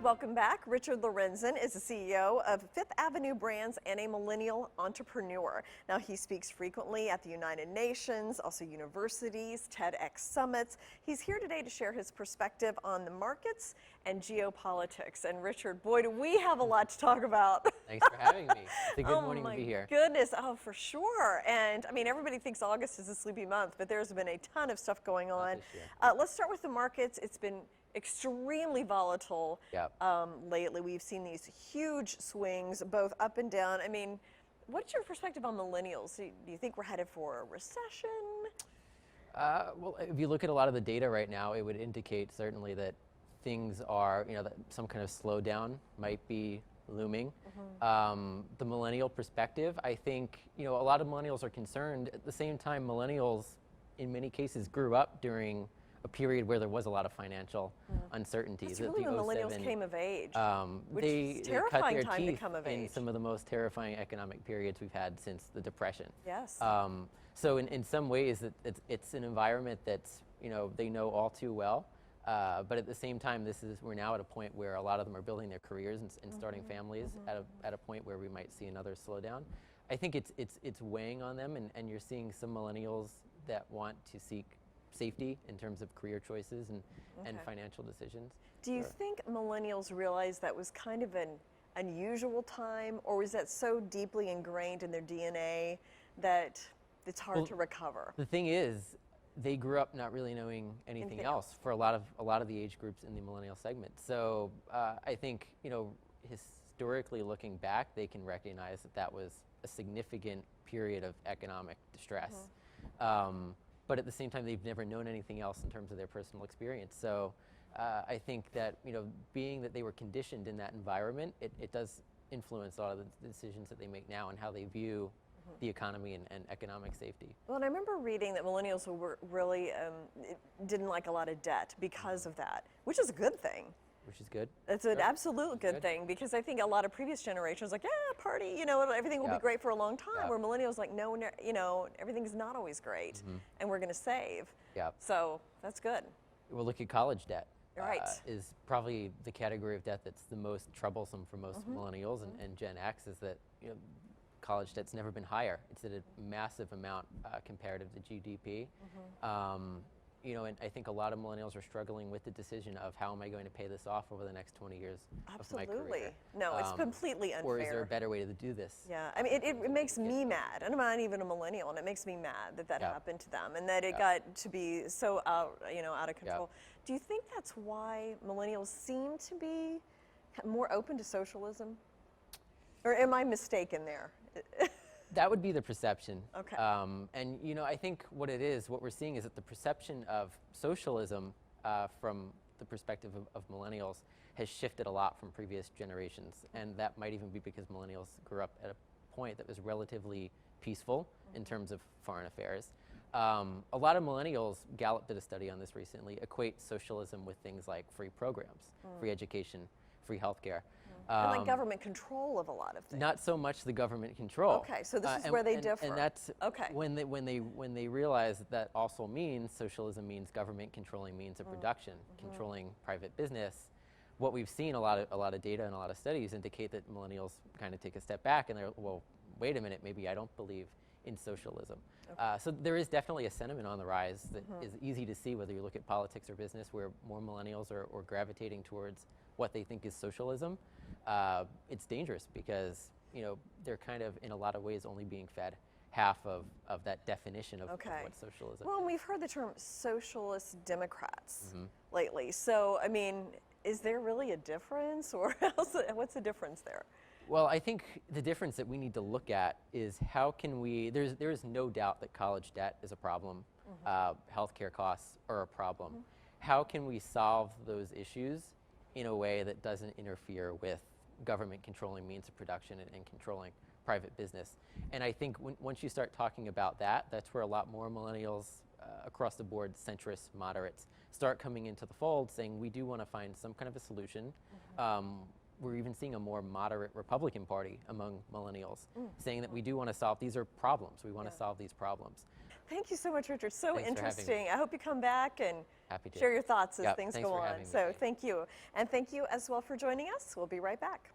Welcome back. Richard Lorenzen is the CEO of Fifth Avenue Brands and a millennial entrepreneur. Now, he speaks frequently at the United Nations, also universities, TEDx summits. He's here today to share his perspective on the markets and geopolitics. And Richard, boy, do we have a lot to talk about. Thanks for having me. It's a good morning to be here. Goodness, oh, for sure. And I mean, everybody thinks August is a sleepy month, but there's been a ton of stuff going on. Let's start with the markets. It's been extremely volatile lately. We've seen these huge swings, both up and down. I mean, what's your perspective on millennials? Do you think we're headed for a recession? Well, if you look at a lot of the data right now, it would indicate certainly that things are, that some kind of slowdown might be looming. The millennial perspective, I think, a lot of millennials are concerned. At the same time, millennials, in many cases, grew up during a period where there was a lot of financial uncertainties. That's really when millennials came of age, which is a terrifying time to come of age. In some of the most terrifying economic periods we've had since the Depression. Yes. So in some ways, it's an environment that's, they know all too well. But at the same time, we're now at a point where a lot of them are building their careers and starting families at a point where we might see another slowdown. I think it's weighing on them, and you're seeing some millennials that want to seek safety in terms of career choices and financial decisions. Do you think millennials realize that was kind of an unusual time, or was that so deeply ingrained in their DNA that it's hard to recover? The thing is, they grew up not really knowing anything else for a lot of the age groups in the millennial segment. So I think, historically looking back, they can recognize that was a significant period of economic distress. But at the same time, they've never known anything else in terms of their personal experience. So I think that, being that they were conditioned in that environment, it does influence a lot of the decisions that they make now and how they view the economy and economic safety. Well, and I remember reading that millennials were really didn't like a lot of debt because of that, which is a good thing. Which is good. It's an absolute good thing, because I think a lot of previous generations like, yeah, party, everything will be great for a long time. Where millennials like, no, everything's not always great, and we're going to save. So that's good. Well, look at college debt. Right. Is probably the category of debt that's the most troublesome for most millennials and Gen X, is that college debt's never been higher. It's at a massive amount comparative to GDP. And I think a lot of millennials are struggling with the decision of, how am I going to pay this off over the next 20 years of my career? No, it's completely unfair. Or is there a better way to do this? Yeah, I mean, it makes me mad, and I'm not even a millennial, and it makes me mad that happened to them, and that it got to be so out of control. Do you think that's why millennials seem to be more open to socialism? Or am I mistaken there? That would be the perception. Okay. And I think what we're seeing is that the perception of socialism from the perspective of millennials has shifted a lot from previous generations. And that might even be because millennials grew up at a point that was relatively peaceful in terms of foreign affairs. A lot of millennials, Gallup did a study on this recently, equate socialism with things like free programs, free education, free healthcare. And like government control of a lot of things. Not so much the government control. Okay, so this is where they differ. And that's when they realize that also means socialism means government controlling means of production, controlling private business. What we've seen, a lot of data and a lot of studies indicate that millennials kind of take a step back and they're, well, wait a minute, maybe I don't believe in socialism. So there is definitely a sentiment on the rise that is easy to see, whether you look at politics or business, where more millennials are gravitating towards what they think is socialism. It's dangerous because they're kind of in a lot of ways only being fed half of that definition of what socialism is. Well, we've heard the term socialist Democrats lately. So I mean, is there really a difference, or what's the difference there? Well, I think the difference that we need to look at is how can we, there is no doubt that college debt is a problem, healthcare costs are a problem. How can we solve those issues in a way that doesn't interfere with government controlling means of production and controlling private business? And I think once you start talking about that, that's where a lot more millennials across the board, centrists, moderates, start coming into the fold, saying we do want to find some kind of a solution. We're even seeing a more moderate Republican Party among millennials saying that we do want to solve, these are problems, we want to solve these problems. Thank you so much, Richard. So Thanks for having me. interesting. I hope you come back and Happy to. share your thoughts as Yep, things thanks go for on. having me, So Kate. thank you. And thank you as well for joining us. We'll be right back.